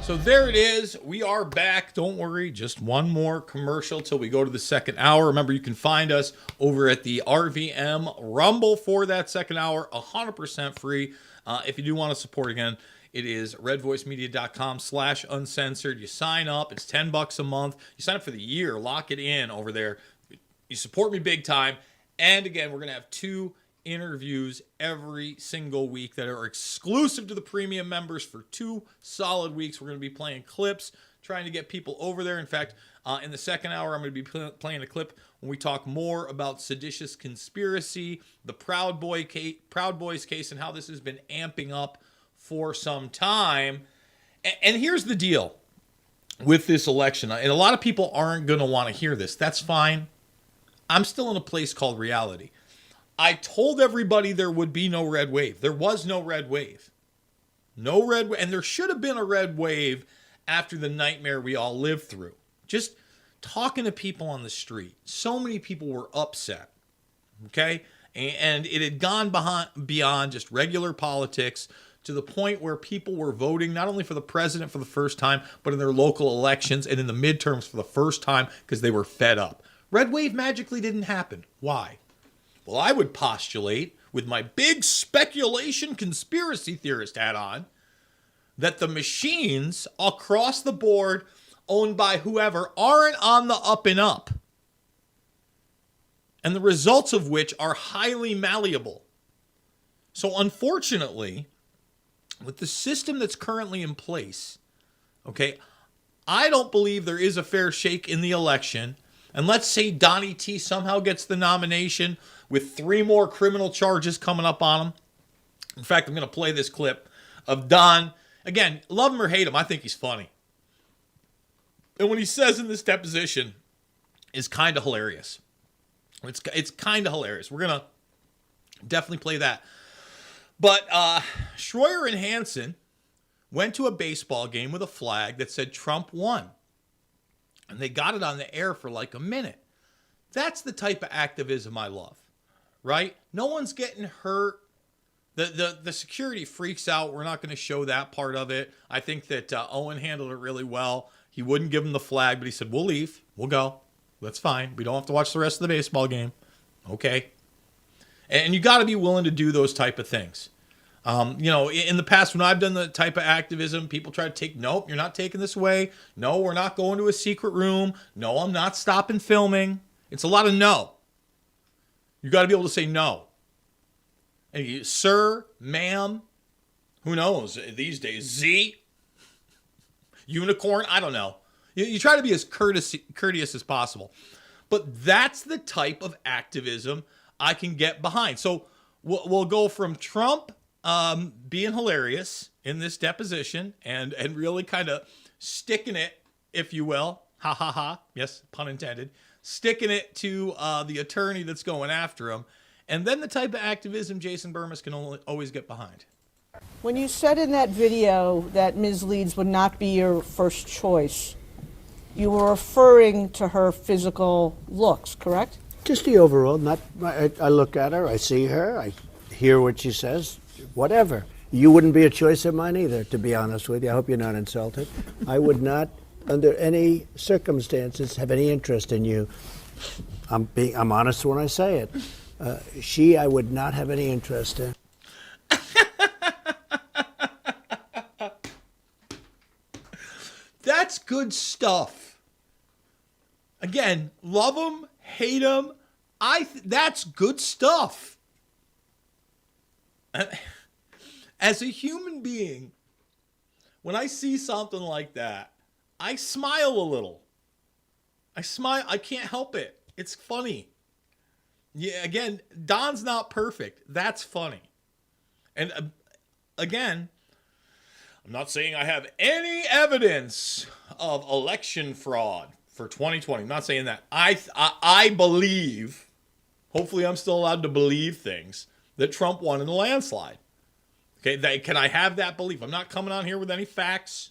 Speaker 5: So there it is. We are back. Don't worry. Just one more commercial till we go to the second hour. Remember, you can find us over at the RVM Rumble for that second hour, 100% free. If you do want to support again, it is redvoicemedia.com/uncensored. You sign up. It's $10 a month. You sign up for the year. Lock it in over there. You support me big time. And again, we're going to have 2 interviews every single week that are exclusive to the premium members for 2 solid weeks. We're going to be playing clips, trying to get people over there. In fact, in the second hour, I'm going to be playing a clip when we talk more about seditious conspiracy, the Proud Boys case, and how this has been amping up for some time. And here's the deal with this election, and a lot of people aren't going to want to hear this. That's fine. I'm still in a place called reality. I told everybody there would be no red wave. There was no red wave. No red wave. And there should have been a red wave after the nightmare we all lived through. Just talking to people on the street. So many people were upset. Okay? And it had gone beyond just regular politics to the point where people were voting not only for the president for the first time, but in their local elections and in the midterms for the first time because they were fed up. Red wave magically didn't happen. Why? Well, I would postulate, with my big speculation conspiracy theorist hat on, that the machines across the board owned by whoever aren't on the up and up. And the results of which are highly malleable. So unfortunately, with the system that's currently in place, okay, I don't believe there is a fair shake in the election. And let's say Donnie T somehow gets the nomination with 3 more criminal charges coming up on him. In fact, I'm going to play this clip of Don. Again, love him or hate him, I think he's funny. And what he says in this deposition is kind of hilarious. It's kind of hilarious. We're going to definitely play that. But Schroyer and Hansen went to a baseball game with a flag that said Trump won. And they got it on the air for like a minute. That's the type of activism I love, right? No one's getting hurt. The security freaks out. We're not going to show that part of it. I think that Owen handled it really well. He wouldn't give him the flag, but he said, we'll leave. We'll go. That's fine. We don't have to watch the rest of the baseball game. Okay. And you got to be willing to do those type of things. In the past, when I've done the type of activism, people try to take, nope, you're not taking this away. No, we're not going to a secret room. No, I'm not stopping filming. It's a lot of no. You got to be able to say no. And you, sir, ma'am, who knows these days, Z, unicorn, I don't know. You try to be as courteous as possible. But that's the type of activism I can get behind. So we'll go from Trump being hilarious in this deposition and really kind of sticking it, if you will, ha ha ha, yes, pun intended, sticking it to the attorney that's going after him, and then the type of activism Jason Bermas can always get behind.
Speaker 1: When you said in that video that Ms. Leeds would not be your first choice, you were referring to her physical looks, correct?
Speaker 22: Just the overall. I look at her, I see her, I hear what she says, whatever. You wouldn't be a choice of mine either, to be honest with you. I hope you're not insulted. I would not, under any circumstances, have any interest in you. I'm honest when I say it. I would not have any interest in.
Speaker 5: That's good stuff. Again, love him, hate him. That's good stuff. As a human being, when I see something like that, I smile a little. I smile. I can't help it. It's funny. Yeah, again, Don's not perfect. That's funny. And again, I'm not saying I have any evidence of election fraud for 2020. I'm not saying that. I believe, hopefully I'm still allowed to believe things, that Trump won in a landslide. Okay, can I have that belief? I'm not coming on here with any facts.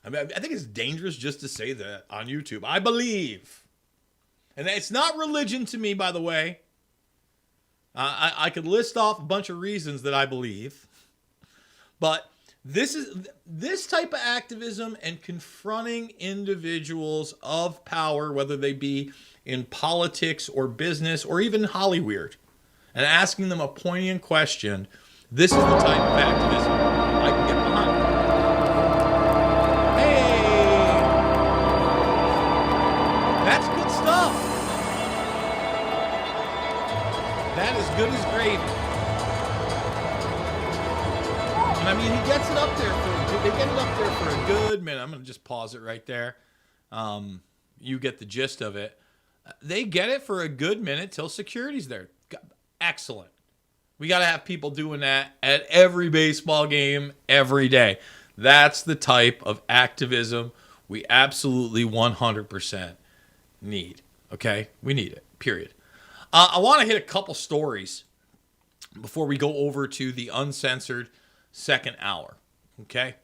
Speaker 5: I think it's dangerous just to say that on YouTube. I believe. And it's not religion to me, by the way. I could list off a bunch of reasons that I believe. But this type of activism and confronting individuals of power, whether they be in politics or business or even Hollywood, and asking them a poignant question, this is the type of activism I can get behind. Hey! That's good stuff. That is good as gravy. And I mean, he gets it up there they get it up there for a good minute. I'm going to just pause it right there. You get the gist of it. They get it for a good minute till security's there. Excellent. We got to have people doing that at every baseball game every day. That's the type of activism we absolutely 100% need. Okay? We need it, period. I want to hit a couple stories before we go over to the uncensored second hour. Okay?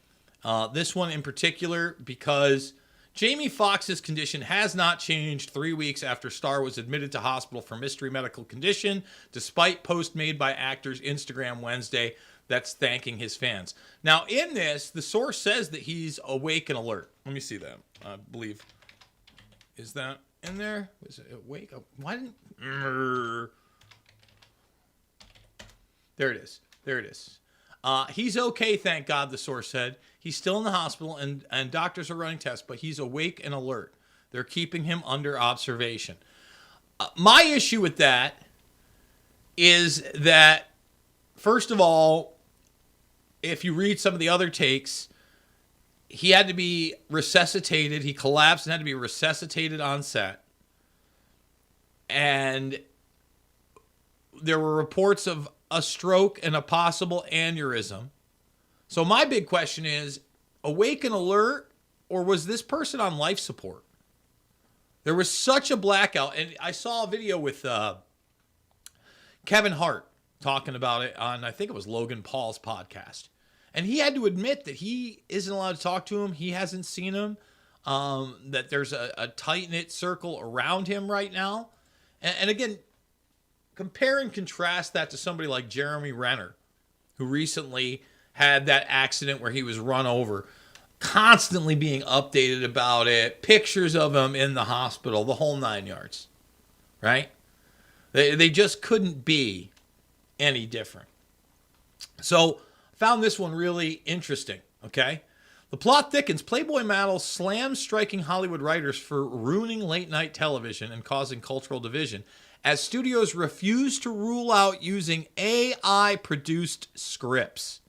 Speaker 5: This one in particular because Jamie Foxx's condition has not changed 3 weeks after Star was admitted to hospital for mystery medical condition, despite post made by actor's Instagram Wednesday that's thanking his fans. Now, in this, the source says that he's awake and alert. Let me see that. I believe. Is that in there? Is it awake? Why didn't... There it is. There it is. He's okay, thank God, the source said. He's still in the hospital, and doctors are running tests, but he's awake and alert. They're keeping him under observation. My issue with that is that, first of all, if you read some of the other takes, he had to be resuscitated. He collapsed and had to be resuscitated on set. And there were reports of a stroke and a possible aneurysm. So my big question is, awake and alert, or was this person on life support? There was such a blackout, and I saw a video with Kevin Hart talking about it on, I think it was Logan Paul's podcast. And he had to admit that he isn't allowed to talk to him. He hasn't seen him, that there's a tight-knit circle around him right now. And again, compare and contrast that to somebody like Jeremy Renner, who recently had that accident where he was run over, constantly being updated about it, pictures of him in the hospital, the whole 9 yards, right? They just couldn't be any different. So found this one really interesting, okay? The plot thickens. Playboy model slams striking Hollywood writers for ruining late-night television and causing cultural division as studios refuse to rule out using AI-produced scripts.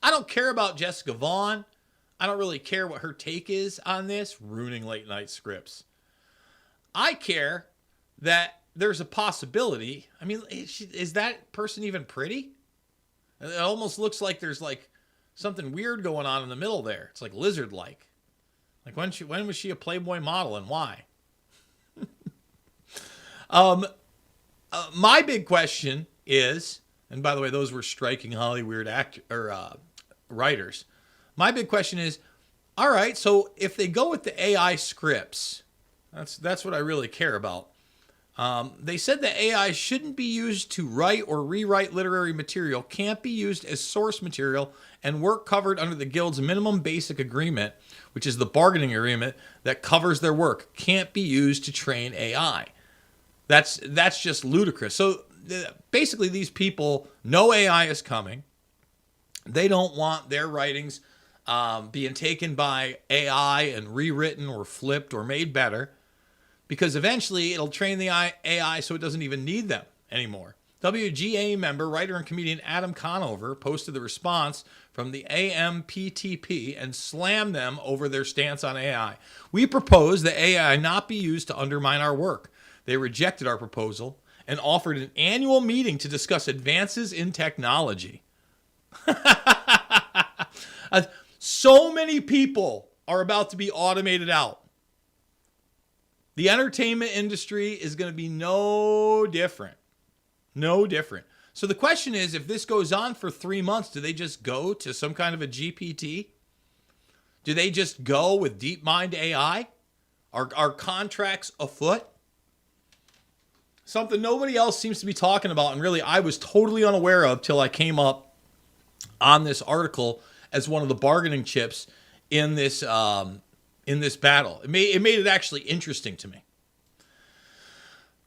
Speaker 5: I don't care about Jessica Vaughn. I don't really care what her take is on this, ruining late night scripts. I care that there's a possibility. I mean, is that person even pretty? It almost looks like there's like something weird going on in the middle there. It's like lizard-like. Like when was she a Playboy model and why? My big question is, and by the way, those were striking Hollywood writers. My big question is, all right, so if they go with the AI scripts, that's what I really care about. They said that AI shouldn't be used to write or rewrite literary material, can't be used as source material, and work covered under the Guild's minimum basic agreement, which is the bargaining agreement that covers their work, can't be used to train AI. That's just ludicrous. So basically these people know AI is coming. They don't want their writings being taken by AI and rewritten or flipped or made better, because eventually it'll train the AI so it doesn't even need them anymore. WGA member, writer, and comedian Adam Conover posted the response from the AMPTP and slammed them over their stance on AI. We propose that AI not be used to undermine our work. They rejected our proposal and offered an annual meeting to discuss advances in technology. So many people are about to be automated out. The entertainment industry is going to be no different. No different. So the question is, if this goes on for 3 months, do they just go to some kind of a GPT? Do they just go with DeepMind AI? Are contracts afoot? Something nobody else seems to be talking about, and really I was totally unaware of till I came up on this article as one of the bargaining chips in this battle. It made it actually interesting to me.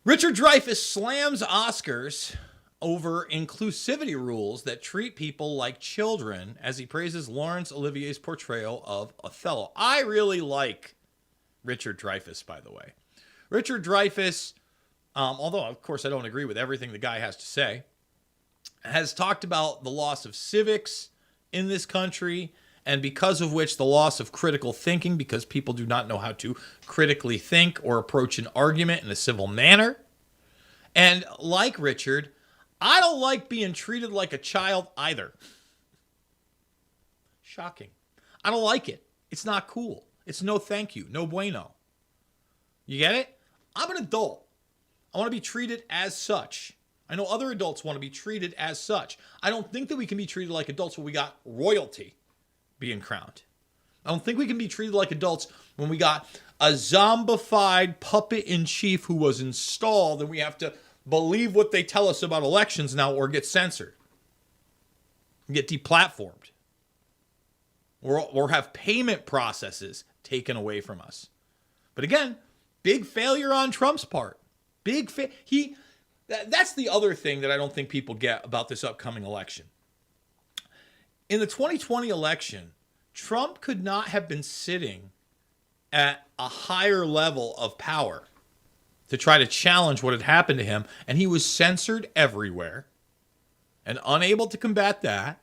Speaker 5: Richard Dreyfuss slams Oscars over inclusivity rules that treat people like children as he praises Laurence Olivier's portrayal of Othello. I really like Richard Dreyfuss, by the way. Richard Dreyfuss, although of course I don't agree with everything the guy has to say, has talked about the loss of civics in this country, and because of which the loss of critical thinking, because people do not know how to critically think or approach an argument in a civil manner. And like Richard, I don't like being treated like a child either. Shocking. I don't like it. It's not cool. It's no thank you. No bueno. You get it? I'm an adult. I want to be treated as such. I know other adults want to be treated as such. I don't think that we can be treated like adults when we got royalty being crowned. I don't think we can be treated like adults when we got a zombified puppet in chief who was installed and we have to believe what they tell us about elections now or get censored, get deplatformed, or have payment processes taken away from us. But again, big failure on Trump's part. That's the other thing that I don't think people get about this upcoming election. In the 2020 election, Trump could not have been sitting at a higher level of power to try to challenge what had happened to him, and he was censored everywhere and unable to combat that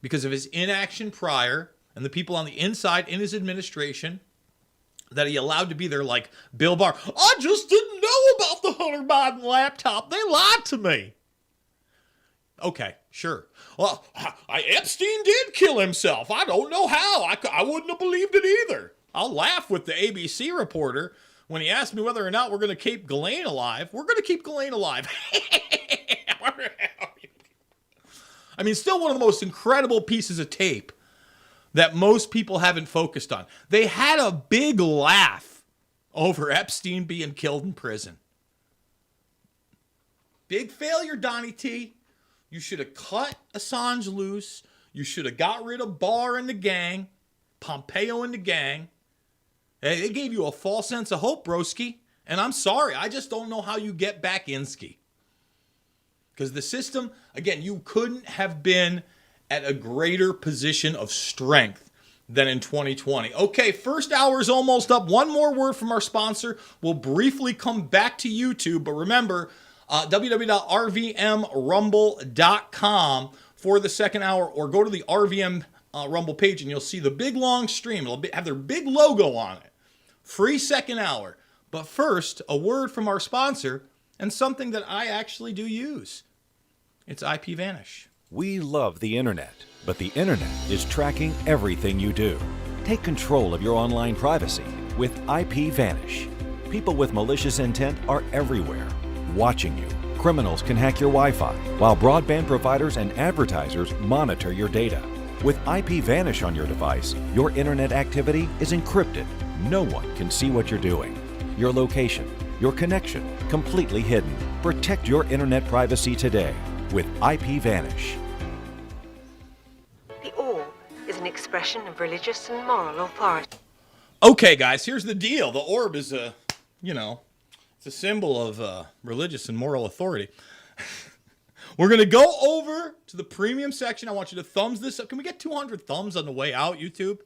Speaker 5: because of his inaction prior and the people on the inside in his administration that he allowed to be there, like Bill Barr. I just didn't know about the Hunter Biden laptop. They lied to me. Okay, sure. Well, Epstein did kill himself. I don't know how. I wouldn't have believed it either. I'll laugh with the ABC reporter when he asked me whether or not we're going to keep Ghislaine alive. We're going to keep Ghislaine alive. I mean, still one of the most incredible pieces of tape that most people haven't focused on. They had a big laugh over Epstein being killed in prison. Big failure, Donnie T. You should have cut Assange loose. You should have got rid of Barr and the gang, Pompeo and the gang. They gave you a false sense of hope, broski. And I'm sorry, I just don't know how you get back in ski. Because the system, again, you couldn't have been at a greater position of strength than in 2020. Okay, first hour is almost up. One more word from our sponsor. We'll briefly come back to YouTube, but remember, www.rvmrumble.com for the second hour, or go to the RVM Rumble page, and you'll see the big long stream. It'll have their big logo on it. Free second hour. But first, a word from our sponsor, and something that I actually do use. It's IPVanish.
Speaker 4: We love the internet, but the internet is tracking everything you do. Take control of your online privacy with IPVanish. People with malicious intent are everywhere, watching you. Criminals can hack your Wi-Fi, while broadband providers and advertisers monitor your data. With IPVanish on your device, your internet activity is encrypted. No one can see what you're doing. Your location, your connection, completely hidden. Protect your internet privacy today with IPVanish.
Speaker 6: The orb is an expression of religious and moral authority.
Speaker 5: Okay, guys, here's the deal. The orb is it's a symbol of religious and moral authority. We're going to go over to the premium section. I want you to thumbs this up. Can we get 200 thumbs on the way out, YouTube?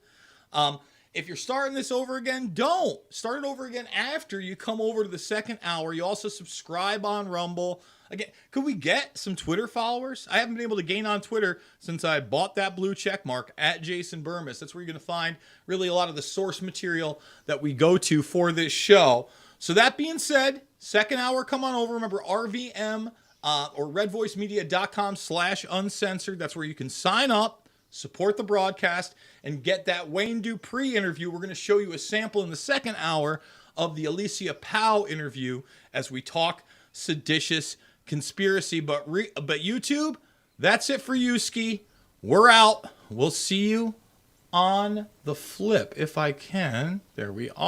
Speaker 5: If you're starting this over again, don't. Start it over again after you come over to the second hour. You also subscribe on Rumble. Again, could we get some Twitter followers? I haven't been able to gain on Twitter since I bought that blue check mark at Jason Bermas. That's where you're going to find really a lot of the source material that we go to for this show. So that being said, second hour, come on over. Remember, RVM or redvoicemedia.com/uncensored. That's where you can sign up, support the broadcast, and get that Wayne Dupree interview. We're going to show you a sample in the second hour of the Alicia Powell interview as we talk seditious conspiracy. But YouTube, that's it for you, Ski. We're out. We'll see you on the flip if I can. There we are.